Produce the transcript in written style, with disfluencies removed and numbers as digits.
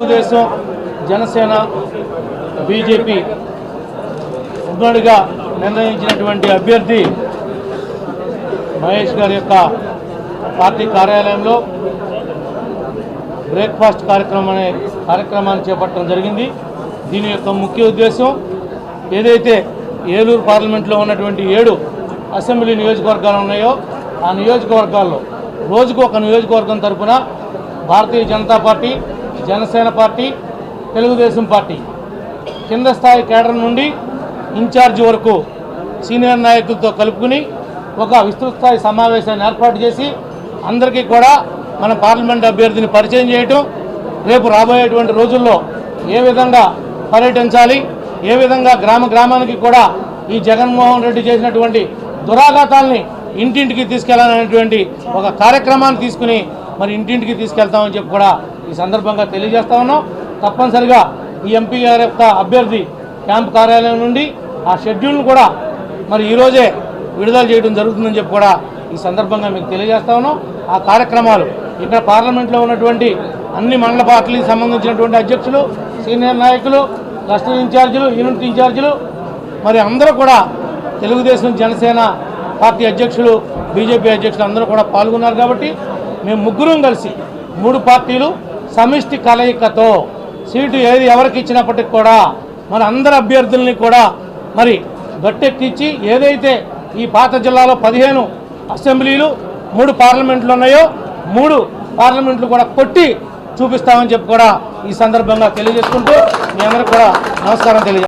Telugu Desam Janasena BJP ఉమ్మడిగా నిర్ణయించినటువంటి అభ్యర్థి మహేష్ గారి యొక్క పార్టీ కార్యాలయంలో బ్రేక్ఫాస్ట్ కార్యక్రమాన్ని చేపట్టడం జరిగింది. దీని యొక్క ముఖ్య ఉద్దేశం ఏదైతే ఏలూరు పార్లమెంట్లో ఉన్నటువంటి 7 అసెంబ్లీ నియోజకవర్గాలు ఉన్నాయో ఆ నియోజకవర్గాల్లో రోజుకు ఒక నియోజకవర్గం తరపున Bharatiya Janata Party, Janasena Party, Telugu Desam Party కింద స్థాయి కేడర్ నుండి ఇన్ఛార్జి వరకు సీనియర్ నాయకులతో కలుపుకుని ఒక విస్తృత స్థాయి సమావేశాన్ని ఏర్పాటు చేసి అందరికీ కూడా మన పార్లమెంట్ అభ్యర్థిని పరిచయం చేయటం, రేపు రాబోయేటువంటి రోజుల్లో ఏ విధంగా పర్యటించాలి, ఏ విధంగా గ్రామానికి కూడా ఈ జగన్మోహన్ రెడ్డి చేసినటువంటి దురాఘాతాలని ఇంటింటికి తీసుకెళ్లాలనేటువంటి ఒక కార్యక్రమాన్ని తీసుకుని మరి ఇంటింటికి తీసుకెళ్తామని చెప్పి కూడా ఈ సందర్భంగా తెలియజేస్తా ఉన్నాం. తప్పనిసరిగా ఈ ఎంపీ గారి యొక్క అభ్యర్థి క్యాంప్ కార్యాలయం నుండి ఆ షెడ్యూల్ను కూడా మరి ఈరోజే విడుదల చేయడం జరుగుతుందని చెప్పి కూడా ఈ సందర్భంగా మీకు తెలియజేస్తా ఉన్నాం. ఆ కార్యక్రమాలు ఇక్కడ పార్లమెంట్లో ఉన్నటువంటి అన్ని మండల పార్టీలకు సంబంధించినటువంటి అధ్యక్షులు, సీనియర్ నాయకులు, క్లస్టర్ ఇన్ఛార్జీలు, యూనిట్ ఇన్ఛార్జీలు మరి అందరూ కూడా తెలుగుదేశం జనసేన పార్టీ అధ్యక్షులు, బీజేపీ అధ్యక్షులు అందరూ కూడా పాల్గొన్నారు. కాబట్టి మేము ముగ్గురం కలిసి 3 పార్టీలు సమిష్టి కలయికతో సీటు ఎవరికి ఇచ్చినప్పటికి కూడా మన అందరి అభ్యర్థుల్ని కూడా మరి గట్టెక్కించి ఏదైతే ఈ పాత జిల్లాలో 15 అసెంబ్లీలు 3 పార్లమెంట్లు ఉన్నాయో 3 పార్లమెంట్లు కూడా కొట్టి చూపిస్తామని చెప్పి కూడా ఈ సందర్భంగా తెలియజేసుకుంటూ మీ అందరికీ కూడా నమస్కారం తెలియజేస్తాం.